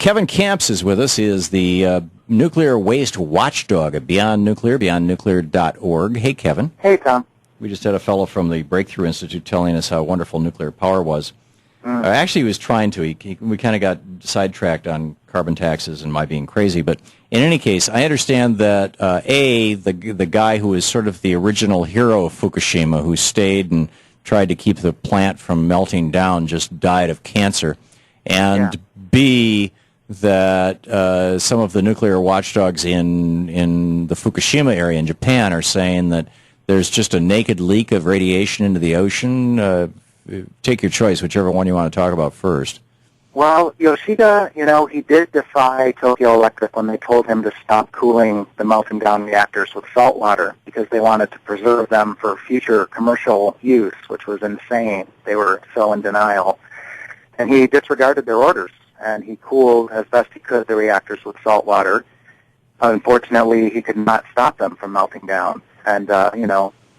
Kevin Camps is with us. He is the nuclear waste watchdog at Beyond Nuclear, beyondnuclear.org. Hey, Kevin. Hey, Tom. We just had a fellow from the Breakthrough Institute telling us how wonderful nuclear power was. Actually, he was trying to. We kind of got sidetracked on carbon taxes and my being crazy. But in any case, I understand that, the guy who is sort of the original hero of Fukushima, who stayed and tried to keep the plant from melting down, just died of cancer. And B, that some of the nuclear watchdogs in the Fukushima area in Japan are saying that there's just a naked leak of radiation into the ocean. Take your choice, whichever one you want to talk about first. Well, Yoshida, he did defy Tokyo Electric when they told him to stop cooling the melting down reactors with salt water because they wanted to preserve them for future commercial use, which was insane. They were so in denial. And he disregarded their orders, and he cooled as best he could the reactors with salt water. Unfortunately, he could not stop them from melting down. And,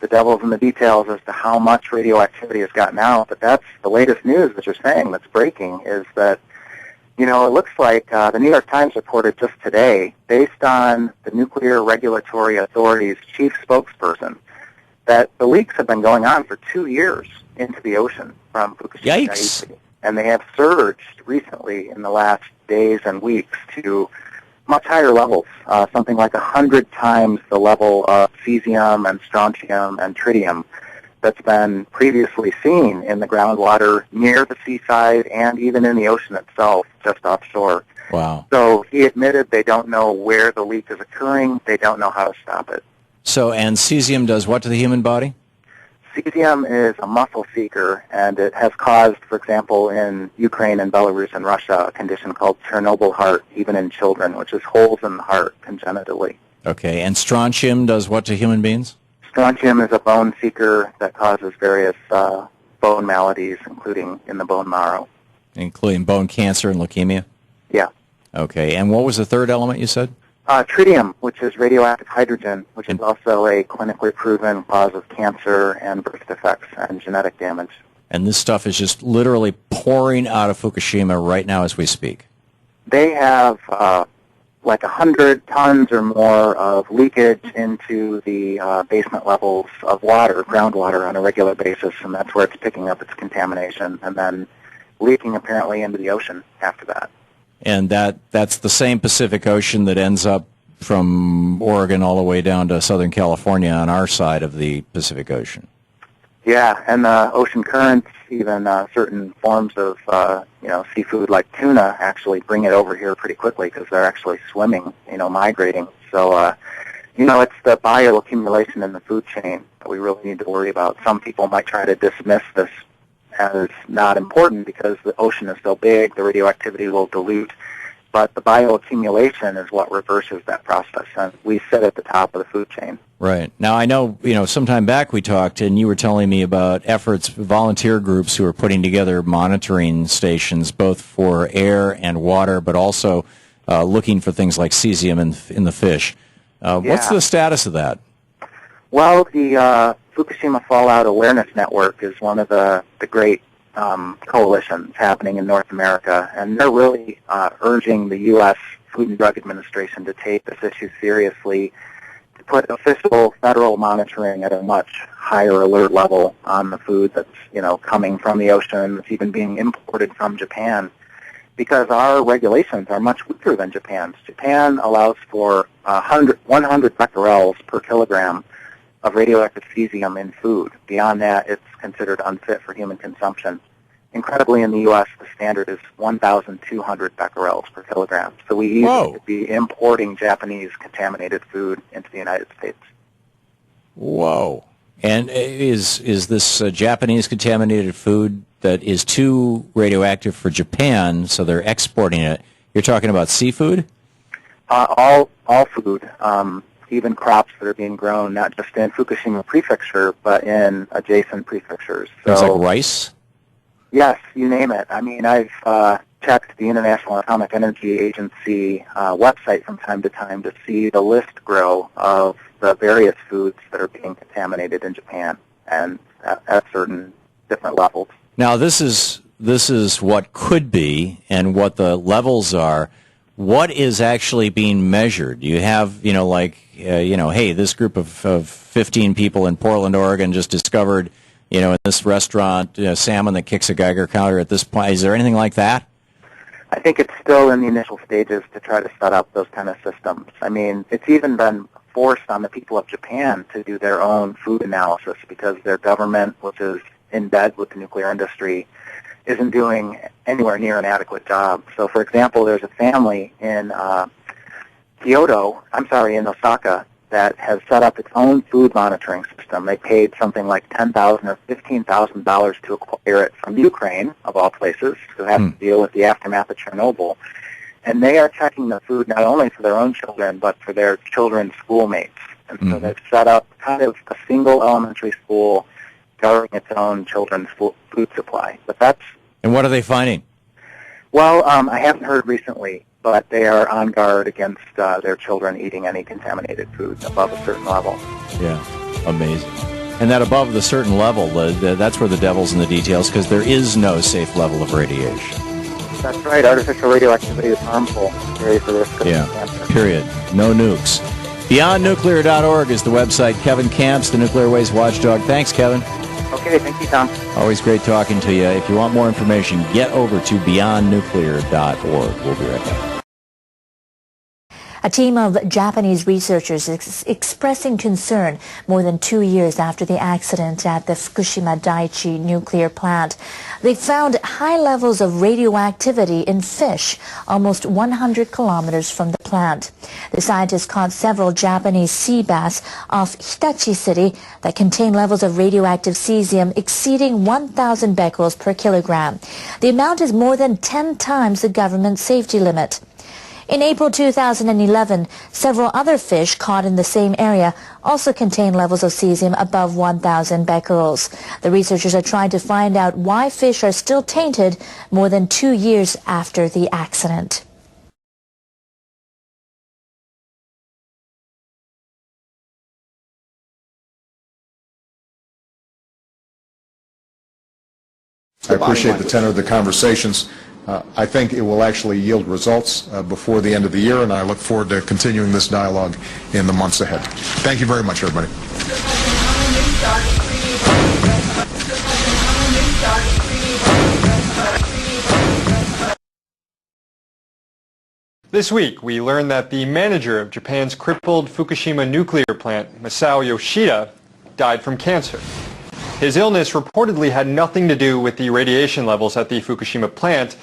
the devil's in the details as to how much radioactivity has gotten out, but that's the latest news that you're saying that's breaking is that, it looks like the New York Times reported just today, based on the Nuclear Regulatory Authority's chief spokesperson, that the leaks have been going on for 2 years into the ocean from Fukushima. Yikes. And they have surged recently in the last days and weeks to much higher levels, something like 100 times the level of cesium and strontium and tritium that's been previously seen in the groundwater near the seaside and even in the ocean itself, just offshore. Wow. So he admitted they don't know where the leak is occurring. They don't know how to stop it. So, and cesium does what to the human body? Cesium is a muscle seeker, and it has caused, for example, in Ukraine and Belarus and Russia, a condition called Chernobyl heart, even in children, which is holes in the heart congenitally. Okay, and strontium does what to human beings? Strontium is a bone seeker that causes various bone maladies, including in the bone marrow. Including bone cancer and leukemia? Yeah. Okay, and what was the third element you said? Tritium, which is radioactive hydrogen, which is also a clinically proven cause of cancer and birth defects and genetic damage. And this stuff is just literally pouring out of Fukushima right now as we speak. They have like 100 tons or more of leakage into the basement levels of water, groundwater, on a regular basis, and that's where it's picking up its contamination and then leaking apparently into the ocean after that. And that's the same Pacific Ocean that ends up from Oregon all the way down to Southern California on our side of the Pacific Ocean. Yeah, and the ocean currents, even certain forms of seafood like tuna actually bring it over here pretty quickly because they're actually swimming, migrating. So, it's the bioaccumulation in the food chain that we really need to worry about. Some people might try to dismiss this as not important because the ocean is so big, the radioactivity will dilute. But the bioaccumulation is what reverses that process, and we sit at the top of the food chain. Right. Now, I know, sometime back we talked, and you were telling me about efforts, volunteer groups who are putting together monitoring stations, both for air and water, but also looking for things like cesium in the fish. What's the status of that? Well, the Fukushima Fallout Awareness Network is one of the great coalitions happening in North America, and they're really urging the U.S. Food and Drug Administration to take this issue seriously, to put official federal monitoring at a much higher alert level on the food that's, coming from the ocean, that's even being imported from Japan, because our regulations are much weaker than Japan's. Japan allows for 100 becquerels per kilogram of radioactive cesium in food. Beyond that, it's considered unfit for human consumption. Incredibly, in the U.S., the standard is 1,200 becquerels per kilogram. So we easily could be importing Japanese contaminated food into the United States. Whoa. And is this Japanese contaminated food that is too radioactive for Japan, so they're exporting it? You're talking about seafood? All food. Even crops that are being grown, not just in Fukushima Prefecture, but in adjacent prefectures. Things like rice? Yes, you name it. I mean, I've checked the International Atomic Energy Agency website from time to time to see the list grow of the various foods that are being contaminated in Japan and at certain different levels. Now, this is this is what could be and what the levels are, what is actually being measured? You have, hey, this group of 15 people in Portland, Oregon just discovered, in this restaurant, salmon that kicks a Geiger counter at this point. Is there anything like that? I think it's still in the initial stages to try to set up those kind of systems. I mean, it's even been forced on the people of Japan to do their own food analysis because their government, which is in bed with the nuclear industry, isn't doing anywhere near an adequate job. So, for example, there's a family in in Osaka, that has set up its own food monitoring system. They paid something like $10,000 or $15,000 to acquire it from Ukraine, of all places, who has to deal with the aftermath of Chernobyl. And they are checking the food not only for their own children, but for their children's schoolmates. And so they've set up kind of a single elementary school governing its own children's food supply. And what are they finding? Well, I haven't heard recently, but they are on guard against their children eating any contaminated food above a certain level. Yeah, amazing. And that above the certain level, that's where the devil's in the details, because there is no safe level of radiation. That's right. Artificial radioactivity is harmful. Very for risk of cancer. Period. No nukes. BeyondNuclear.org is the website. Kevin Camps, the Nuclear Waste Watchdog. Thanks, Kevin. Okay, thank you, Tom. Always great talking to you. If you want more information, get over to BeyondNuclear.org. We'll be right back. A team of Japanese researchers is expressing concern more than 2 years after the accident at the Fukushima Daiichi nuclear plant. They found high levels of radioactivity in fish almost 100 kilometers from the plant. The scientists caught several Japanese sea bass off Hitachi City that contain levels of radioactive cesium exceeding 1,000 becquerels per kilogram. The amount is more than 10 times the government safety limit. In April 2011, several other fish caught in the same area also contain levels of cesium above 1,000 becquerels. The researchers are trying to find out why fish are still tainted more than 2 years after the accident. I appreciate the tenor of the conversations. I think it will actually yield results before the end of the year, and I look forward to continuing this dialogue in the months ahead. Thank you very much, everybody. This week, we learned that the manager of Japan's crippled Fukushima nuclear plant, Masao Yoshida, died from cancer. His illness reportedly had nothing to do with the radiation levels at the Fukushima plant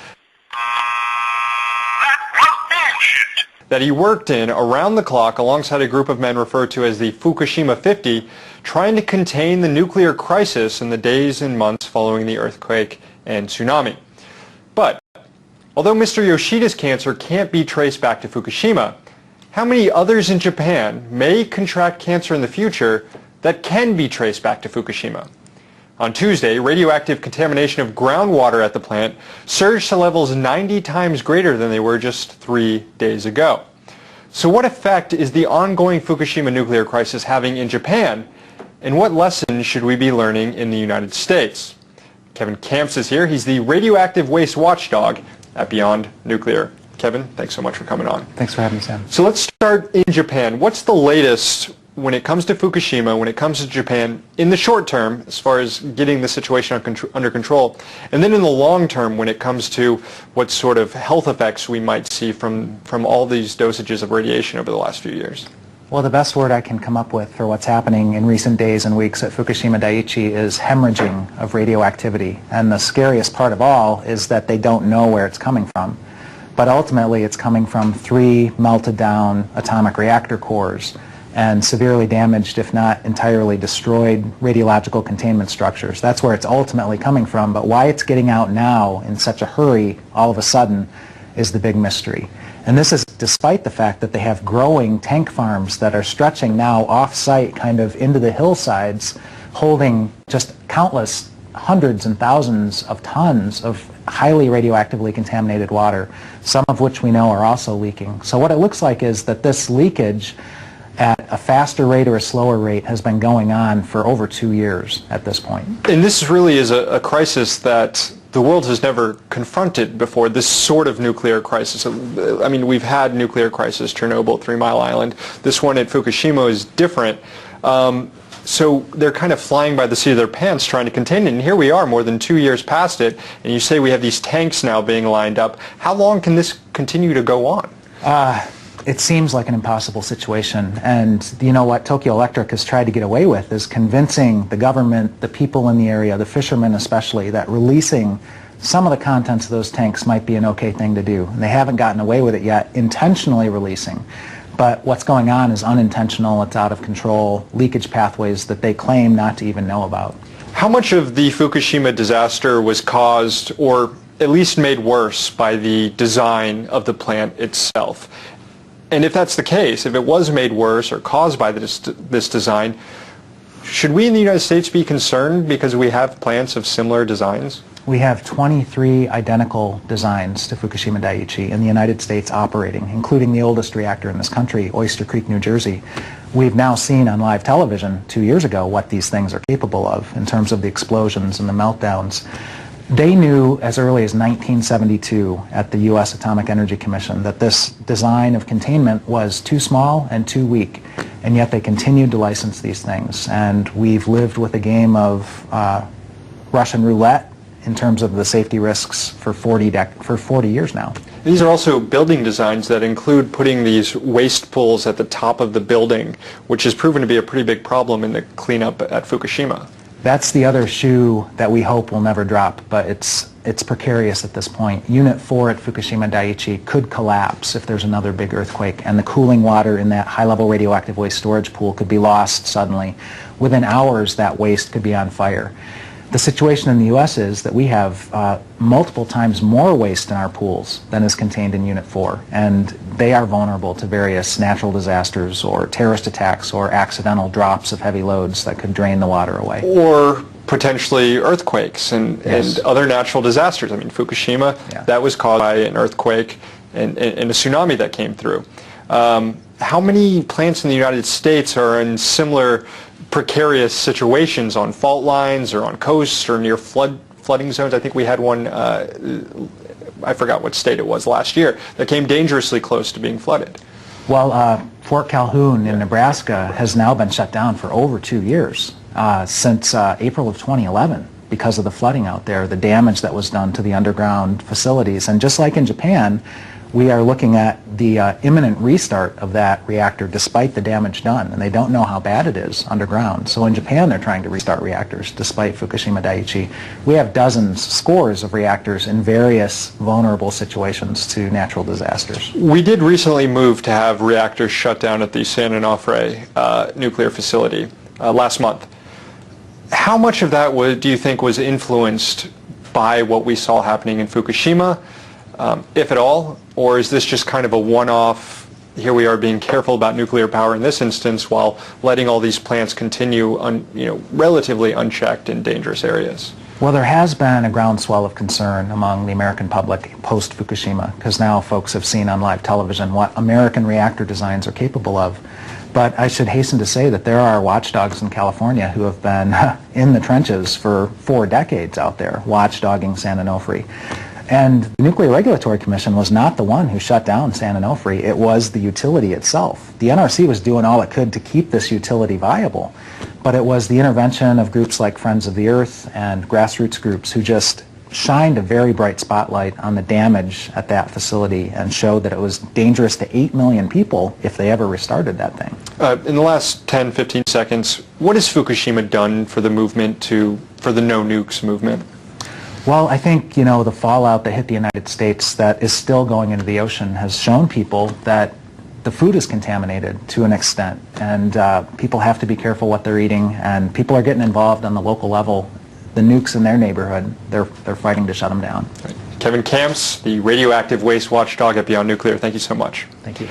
that he worked in around the clock alongside a group of men referred to as the Fukushima 50, trying to contain the nuclear crisis in the days and months following the earthquake and tsunami. But although Mr. Yoshida's cancer can't be traced back to Fukushima, how many others in Japan may contract cancer in the future that can be traced back to Fukushima? On Tuesday, radioactive contamination of groundwater at the plant surged to levels 90 times greater than they were just 3 days ago. So what effect is the ongoing Fukushima nuclear crisis having in Japan, and what lessons should we be learning in the United States? Kevin Camps is here. He's the radioactive waste watchdog at Beyond Nuclear. Kevin, thanks so much for coming on. Thanks for having me, Sam. So let's start in Japan. What's the latest when it comes to Fukushima, when it comes to Japan, in the short term, as far as getting the situation under control, and then in the long term, when it comes to what sort of health effects we might see from all these dosages of radiation over the last few years? Well, the best word I can come up with for what's happening in recent days and weeks at Fukushima Daiichi is hemorrhaging of radioactivity. And the scariest part of all is that they don't know where it's coming from. But ultimately, it's coming from 3 melted down atomic reactor cores and severely damaged, if not entirely destroyed, radiological containment structures. That's where it's ultimately coming from, but why it's getting out now in such a hurry all of a sudden is the big mystery. And this is despite the fact that they have growing tank farms that are stretching now off-site kind of into the hillsides, holding just countless hundreds and thousands of tons of highly radioactively contaminated water, some of which we know are also leaking. So what it looks like is that this leakage at a faster rate or a slower rate has been going on for over 2 years at this point. And this really is a crisis that the world has never confronted before this sort of nuclear crisis. I mean, we've had nuclear crisis, Chernobyl, 3 Mile Island. This one at Fukushima is different. So they're kind of flying by the seat of their pants trying to contain it. And here we are more than 2 years past it, and you say we have these tanks now being lined up. How long can this continue to go on? It seems like an impossible situation, and you know what Tokyo Electric has tried to get away with is convincing the government, the people in the area, the fishermen especially, that releasing some of the contents of those tanks might be an okay thing to do. And they haven't gotten away with it yet, intentionally releasing. But what's going on is unintentional, it's out of control, leakage pathways that they claim not to even know about. How much of the Fukushima disaster was caused, or at least made worse, by the design of the plant itself? And if that's the case, if it was made worse or caused by this design, should we in the United States be concerned because we have plants of similar designs? We have 23 identical designs to Fukushima Daiichi in the United States operating, including the oldest reactor in this country, Oyster Creek, New Jersey. We've now seen on live television 2 years ago what these things are capable of in terms of the explosions and the meltdowns. They knew as early as 1972 at the U.S. Atomic Energy Commission that this design of containment was too small and too weak, and yet they continued to license these things. And we've lived with a game of Russian roulette in terms of the safety risks for 40 years now. These are also building designs that include putting these waste pools at the top of the building, which has proven to be a pretty big problem in the cleanup at Fukushima. That's the other shoe that we hope will never drop, but it's precarious at this point. Unit 4 at Fukushima Daiichi could collapse if there's another big earthquake, and the cooling water in that high-level radioactive waste storage pool could be lost suddenly. Within hours, that waste could be on fire. The situation in the U.S. is that we have multiple times more waste in our pools than is contained in Unit 4, and they are vulnerable to various natural disasters or terrorist attacks or accidental drops of heavy loads that could drain the water away. Or potentially earthquakes and other natural disasters. I mean, Fukushima, that was caused by an earthquake and a tsunami that came through. How many plants in the United States are in similar precarious situations on fault lines or on coasts or near flooding zones? I think we had one, I forgot what state it was last year, that came dangerously close to being flooded. Well, Fort Calhoun in Nebraska has now been shut down for over 2 years, since April of 2011, because of the flooding out there, the damage that was done to the underground facilities. And just like in Japan, we are looking at the imminent restart of that reactor despite the damage done, and they don't know how bad it is underground. So in Japan, they're trying to restart reactors despite Fukushima Daiichi. We have dozens, scores of reactors in various vulnerable situations to natural disasters. We did recently move to have reactors shut down at the San Onofre nuclear facility last month. How much of that do you think was influenced by what we saw happening in Fukushima, if at all? Or is this just kind of a one-off, here we are being careful about nuclear power in this instance while letting all these plants continue relatively unchecked in dangerous areas? Well, there has been a groundswell of concern among the American public post-Fukushima, because now folks have seen on live television what American reactor designs are capable of. But I should hasten to say that there are watchdogs in California who have been in the trenches for 4 decades out there, watchdogging San Onofre. And the Nuclear Regulatory Commission was not the one who shut down San Onofre. It was the utility itself. The NRC was doing all it could to keep this utility viable, but it was the intervention of groups like Friends of the Earth and grassroots groups who just shined a very bright spotlight on the damage at that facility and showed that it was dangerous to 8 million people if they ever restarted that thing. In the last 10, 15 seconds, what has Fukushima done for the movement for the no nukes movement? Well, I think, the fallout that hit the United States that is still going into the ocean has shown people that the food is contaminated to an extent, and people have to be careful what they're eating, and people are getting involved on the local level. The nukes in their neighborhood, they're fighting to shut them down. Right. Kevin Kamps, the radioactive waste watchdog at Beyond Nuclear, thank you so much. Thank you.